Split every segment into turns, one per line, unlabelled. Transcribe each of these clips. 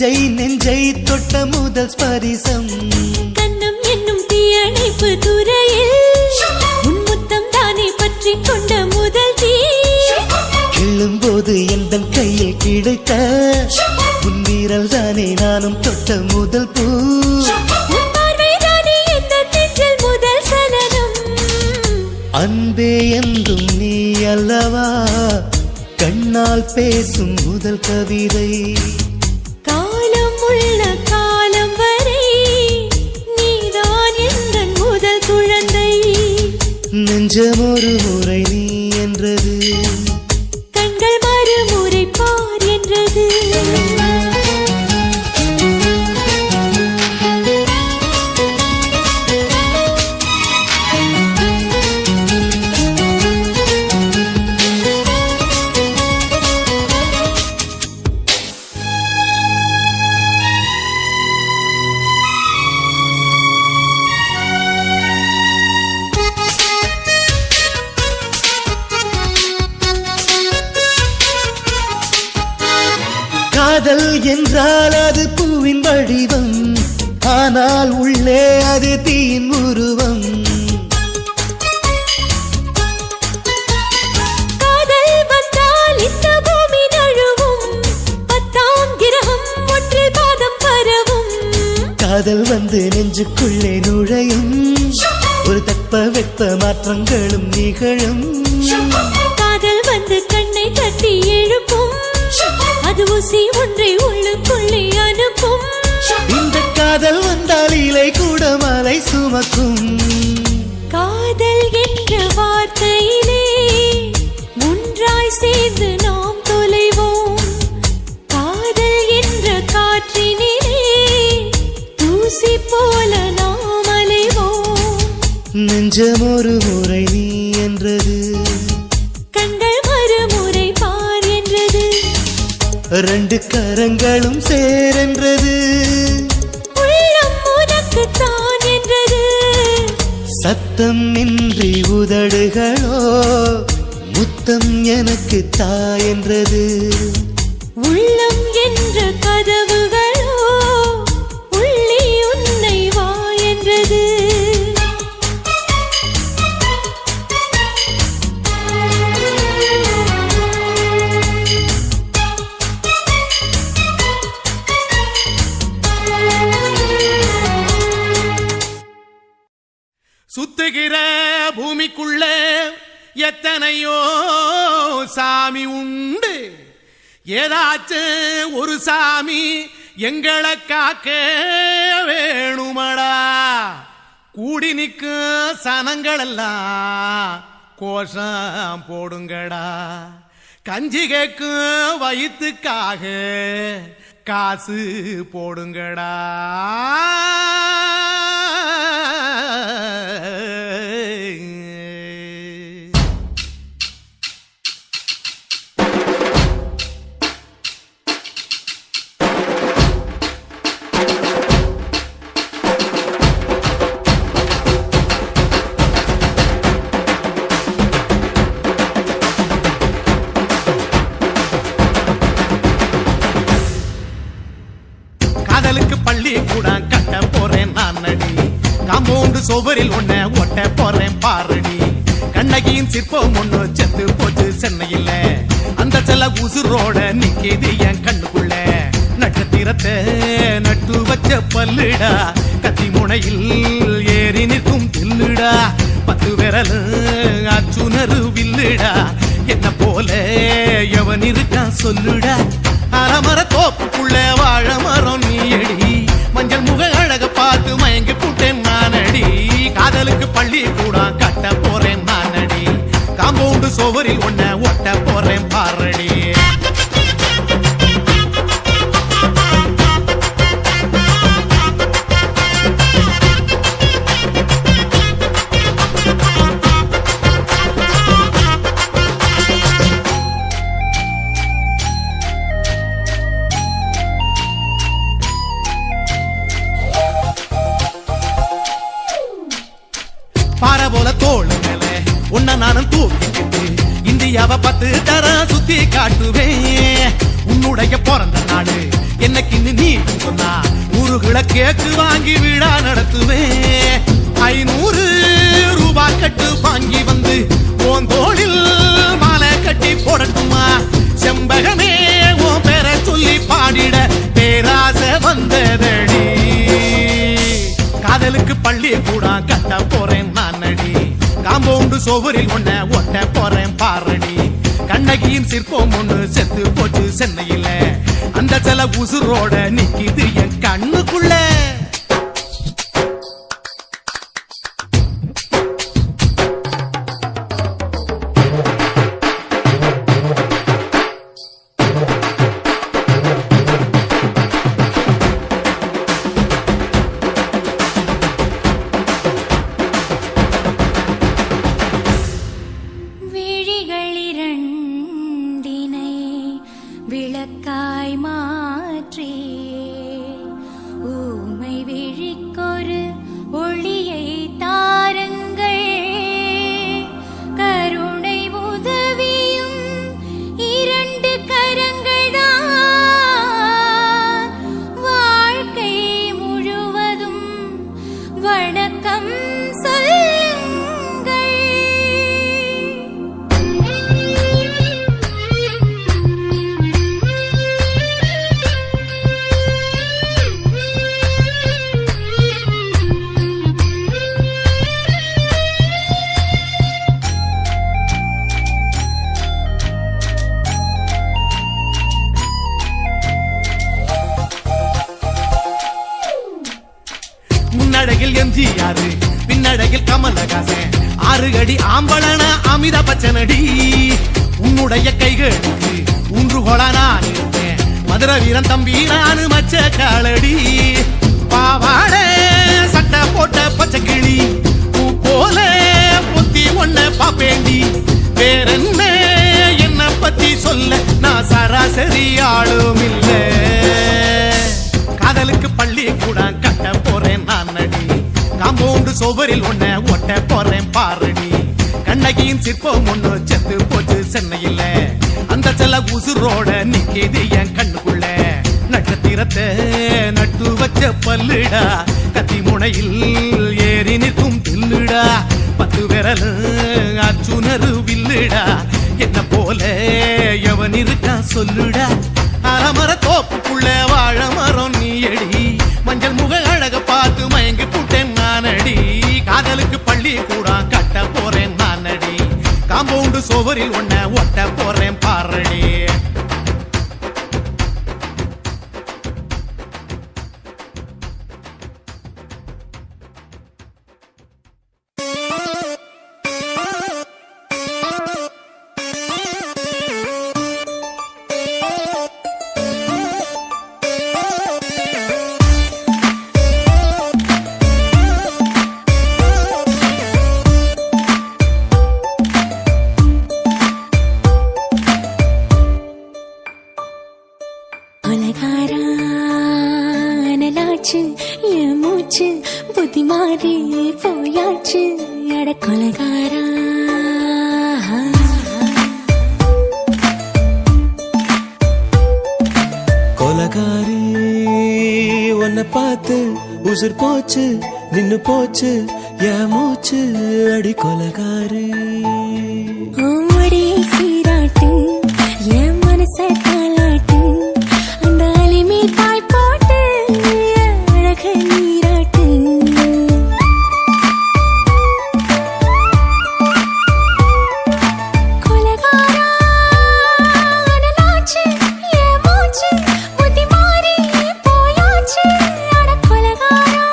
நெஞ்சை தொட்ட முதல் ஸ்பரிசம்
கண்ணம் என்னும் தீயணைப்பு துறையில் உன் முத்தம் தானே பற்றி கொண்ட முதல் தீ
கிள்ளும்போது எந்த கையில் கிடைத்த உன் வீரல் தானே நானும் தொட்ட முதல் பூ அன்பே என்றும் நீ அல்லவா கண்ணால் பேசும் முதல் கவிதை
காலம் உள்ள காலம் வரை நீதான் எந்த முதல் குழந்தை
நெஞ்சம் ஒரு முறை நீ என்றது
கண்கள் மறுமுறை பார் என்றது
காதல் என்றால் அது பூவின் வடிவம் ஆனால் உள்ளே அது தீயின் உருவம்
காதல் வந்தால் இந்த பூமி நழுவும் 10ஆம் கிரகம் ஒன்றில் பாதம் பரவும்
காதல் வந்து நெஞ்சுக்குள்ளே நுழையும் ஒரு தட்ப வெப்ப மாற்றங்களும் நிகழும்
காதல் வந்து கண்ணை தட்டி எழுப்பும் அது ஊசி ஒன்றை உள்ளுக்குள்ளே அனுப்பும்
இந்த காதல் வந்தால் இலை கூட மலை சுமக்கும்
காதல் என்ற வார்த்தையிலே ஒன்றாய் சேர்ந்து நாம் தொலைவோம் காதல் என்ற காற்றினிலே தூசி போல நாம் அலைவோம்
நெஞ்சம் ஒரு முறை நீ என்றது
கண்கள் மறுமுறை பார் என்றது
ரெண்டு கரங்களும் சேரென்றது
உள்ளம் உனக்கு தான் என்றது
சத்தம் இன்றி உதடுகளோ முத்தம் எனக்கு தா என்றது
உள்ளம் என்ற கதவுகளோ உள்ளே உன்னை வா என்றது
சுத்துகிற பூமிக்குள்ள எத்தனையோ சாமி உண்டு ஏதாச்சும் ஒரு சாமி எங்களை காக்க வேணுமடா கூடி நிற்கும் சனங்களெல்லாம் கோஷம் போடுங்கடா கஞ்சி கேக்கும் வயிற்றுக்காக காசு போடுங்கடா பள்ளி கூட கட்ட போறேன் நான் நடி காம்பவுண்டு சோபரில் ஒன்ன ஒட்ட போறேன் பாரடி கண்ணகியின் சிற்பம் ஒண்ணு செத்து போச்சு சென்னையில் அந்த செல்ல உசுரோட நிக்கிது என் கண்ணுக்குள்ள நட்சத்திரத்தை நட்டு வச்ச பல்லுடா கத்தி முனையில் ஏறி நிற்கும் தில்லுடா 10 விரல் அச்சுணரு வில்லுடா என்ன போல எவன் இருக்கான் சொல்லுடா அறமர தோப்புக்குள்ள வாழ மரம் நீயடி மஞ்சள் முக அழக பார்த்து மயங்கி புட்டேன் நானடி காதலுக்கு பள்ளி கூட கட்ட போறேன் நானடி காம்பவுண்டு சோவரில் ஒன்ன ஒட்ட போறேன் பாரடி பாறை போல தோள் மேல உன்ன நானும் தூக்கிக்கிட்டு இந்தியாவை 10 தர சுத்தி காட்டுவேன் உன்னுடைய பிறந்த நாடு என்னைக்கு நீ சொன்னா 100 கிலோ கேக்கு வாங்கி விழா நடத்துவேன். 500 ரூபாய் கட்டு வாங்கி வந்து உன் தோளில் மாலை கட்டி போடட்டுமா? செம்பகமே உன் பேரை சொல்லி பாடிட பேராசை வந்ததடி. காதலுக்கு பள்ளி கூட கட்ட போறேன் நான் அடி. காம்பவுண்டு சோவரில் ஒன்ன ஒட்ட போறேன் பாரடி. கண்ணகியின் சிற்பம் ஒண்ணு செத்து போச்சு சென்னையில. அந்த சில உசுரோட நிக்கிது என் கண்ணுக்குள்ள.
விளக்காய் மாற்றி ஊமை விழிக்கொரு ஒளியை தாருங்கள். கருணை உதவியும் 2 கரங்கள் தான். வாழ்க்கை முழுவதும் வணக்கம்
முன்னடையில் எம்ஜிஆர் பின்னடையில் கமலஹாசன் 6 அடி ஆம்பளன அமிதாப் பச்சனடி. உன்னுடைய கைகளுக்கு ஊன்றுகோலா நான் இருப்பேன். மதுரை வீரன் தம்பி நானு மச்ச காலடி. பாவாட சட்டை போட்ட பச்சை கிளி பூ போல பொத்தி ஒன்ன பாப்பேண்டி. வேறென்ன என்ன பத்தி சொல்ல நான் சராசரி ஆளும் இல்ல. காதலுக்கு பள்ளி கூட கட்ட போறேன் நான் அடி. காம்பவுண்டு சோவரில் ஒன்ன ஒட்ட போறேன் பாரடி. கண்ணகியின் சிற்பம் ஒண்ணு செத்து போச்சு சென்னையில. அந்த சில உசுரோட நிக்கிது என் கண்ணுக்குள்ள. நட்சத்திரத்தை நட்டு வச்ச பல்லுடா. கத்தி முனையில் ஏறி நிற்கும் தில்லுடா. 10 விரல் அச்சுணரு வில்லுடா. என்ன போல எவன் இருக்கா சொல்லுடா. அறமர தோப்புக்குள்ள வாழ மரம் நீ அடி. மஞ்சள் முக அழக பார்த்து மயங்கி புட்டேன் நான் அடி. காதலுக்கு பள்ளி கூட கட்ட போறேன் நான் அடி. காம்பவுண்டு சோவரில் ஒன்ன ஒட்ட போறேன் பாரடி.
என் மூச்சு புத்தி மாறி போயாச்சு. அட கொலகாரா
கொலகாரி உன்னை பார்த்து உசுர் போச்சு நின்னு போச்சு என் மூச்சு. அடி கொலகாரி
ஓடியை சீராட்டு என் மனச தாளாட்டு. அந்த அலிமி தாய் போட்டு அழக நீராட்டு. கொலகாரா அனலாச்சு என் மூச்சு புத்தி மாறி போயாச்சு. அட கொலகாரா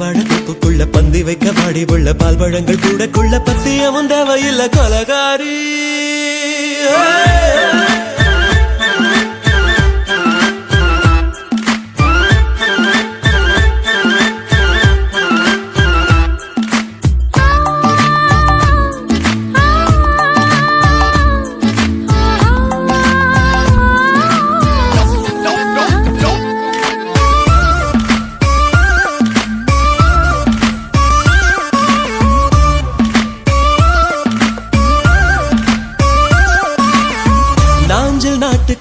பச்சவாழ தூப்புக்குள்ள பந்தி வைக்க வாடி உள்ள பால் பழங்கள் கூடக்குள்ள பத்தியமும் தேவையில்லை கொலகாரி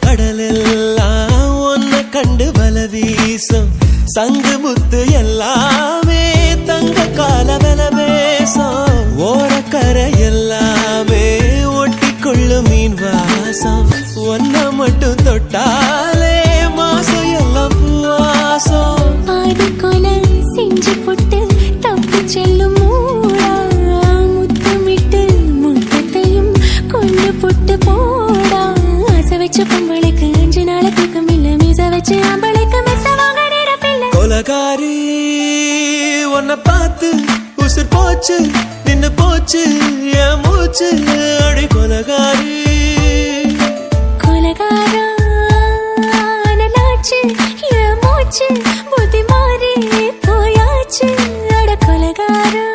கடலெல்லாம் ஒன்ன கண்டு வல வீசும் சங்கு முத்து எல்லாமே தங்க கால வல பேசும் ஓரக்கரை எல்லாமே ஒட்டி கொள்ளும் மீன் வாசம் ஒன்ன மட்டும் தொட்டாலே மாசம் எல்லாம் பூவாசம்
பாதி கொலை செஞ்சு போட்டு தப்பு செல்லும் மூடா முத்தமிட்டு முத்தத்தையும் கொண்டு போட்டு போடா வச்ச பொம்பளைக்கு 5 நாள் தூக்கம் இல்ல மீச வச்சு ஆம்பளைக்கு மெத்த வாங்க நேரப்பில்லை
கொலகாரி உன்னை பார்த்து உசுர் போச்சு நின்னு போச்சு என் மூச்சு அடி கொலகாரி
கொலகாரா நலாச்சு என் மூச்சு புத்தி மாறி போயாச்சு அட கொலகாரா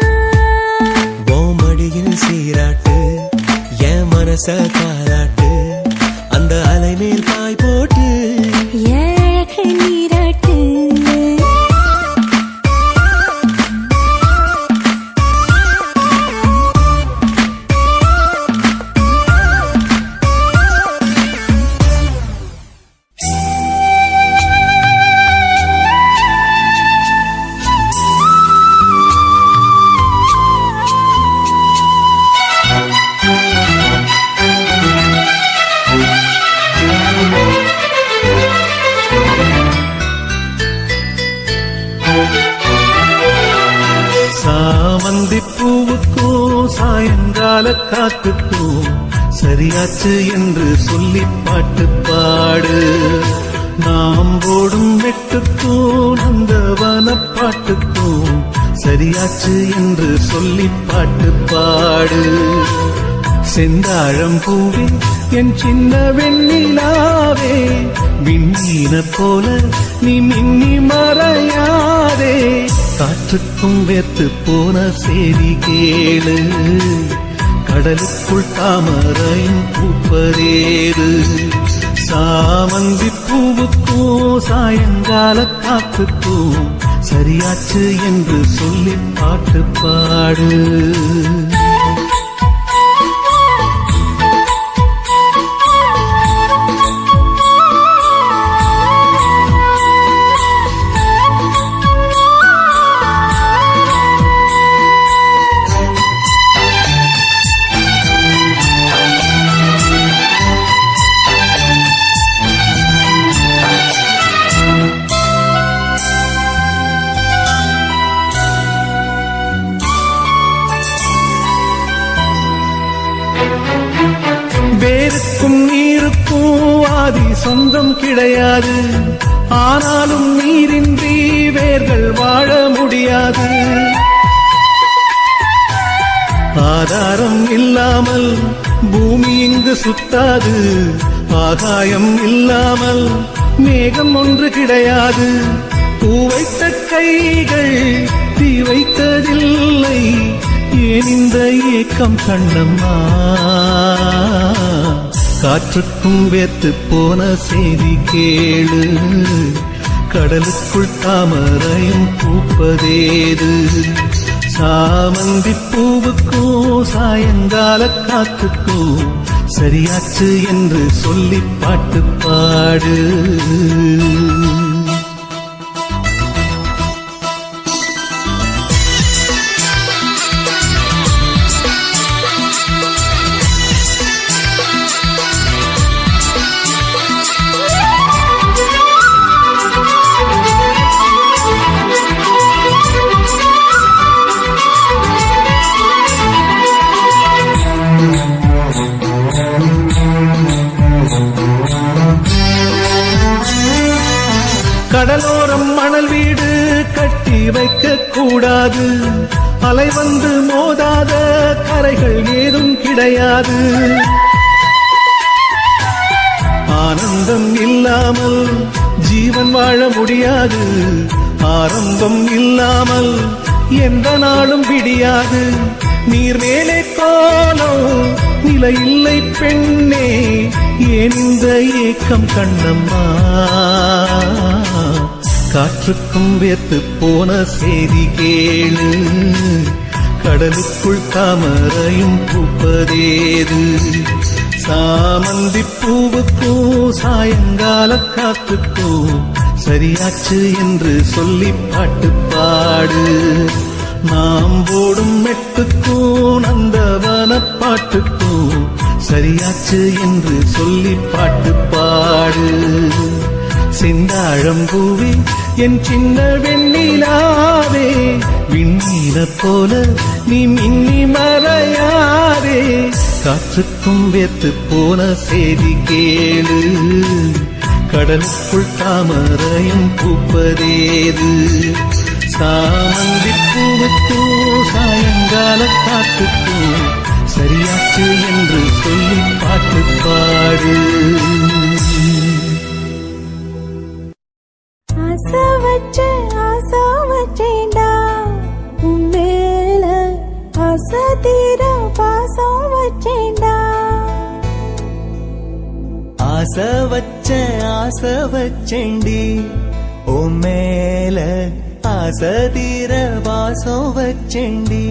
மடியில் சீராட்டு என் மனச தாராட்டு அந்த அலை மேல் பாய் போட்டு
ஏழக நீராட்டு
சாமந்திப்பூவுக்கும் சாயங்கால காத்துக்கும் சரியாச்சு என்று சொல்லி பாட்டு பாடு நாம் போடும் வெட்டுக்கும் நந்தவன பாட்டுக்கும் சரியாச்சு என்று சொல்லி பாட்டு பாடு செந்தாழம் பூவே என் சின்ன வெண்ணிலாவே விண்ணீன போல நீ மின்னி மறையாதே காற்றுக்கும் வேத்து போன செய்தி கேளு கடலுக்குள் தாமரையும் பூப்பதேது சாமந்தி பூவுக்கும் சாயங்கால காத்துக்கும் சரியாச்சு என்று சொல்லி பாட்டு பாடு வேருக்கும் நீருக்கும் ஆதி சொந்தம் கிடையாது ஆனாலும் நீரின்றி வேர்கள் வாழ முடியாது ஆதாரம் இல்லாமல் பூமி இங்கு சுத்தாது ஆகாயம் இல்லாமல் மேகம் ஒன்று கிடையாது பூ வைத்த கைகள் தீ வைத்ததில்லை ஏன் இந்த ஏக்கம் கண்ணம்மா காற்றுக்கும் வேத்து போன செய்தி கேளு கடலுக்குள் தாமரையும் பூப்பதேது சாமந்தி பூவுக்கும் சாயங்கால காத்துக்கும் சரியாச்சு என்று சொல்லி பாட்டு பாடு கடலோரம் மணல் வீடு கட்டி வைக்க கூடாது அலை வந்து மோதாத கரைகள் ஏதும் கிடையாது ஆனந்தம் இல்லாமல் ஜீவன் வாழ முடியாது ஆரம்பம் இல்லாமல் எந்த நாளும் விடியாது நீர் மேலே கோலம் நிலை இல்லை பெண்ணே ஏன் இந்த ஏக்கம் கண்ணம்மா காற்றுக்கும் வேத்து போன செய்தி கேளு கடலுக்குள் தாமரையும் பூப்பதேது சாமந்தி பூவுக்கும் சாயங்கால காத்துக்கும் சரியாச்சு என்று சொல்லி பாட்டு பாடு நாம் போடும் மெட்டுக்கும் நந்தவன பாட்டுக்கும் சரியாச்சு என்று சொல்லி பாட்டு பாடு செந்தாழம்பூவே என் சின்ன வெண்ணிலாவே விண்ணீல போல நீ மின்னி மறையாதே காற்றுக்கும் வேத்து போன செய்தி கேளு கடலுக்குள் தாமரையும் பூப்பதேது சாமந்தி பூவுக்கும் சாயங்கால காட்டுக்கும் சரியாச்சு என்று சொல்லி பாட்டு பாடு
ஆசை வச்சேன்டா உன் மேல ஆசை தீர பாசம் வச்சேன்டா
ஆசை வச்சேண்டி உன் மேல ஆசை தீர வாசம் வச்சேண்டி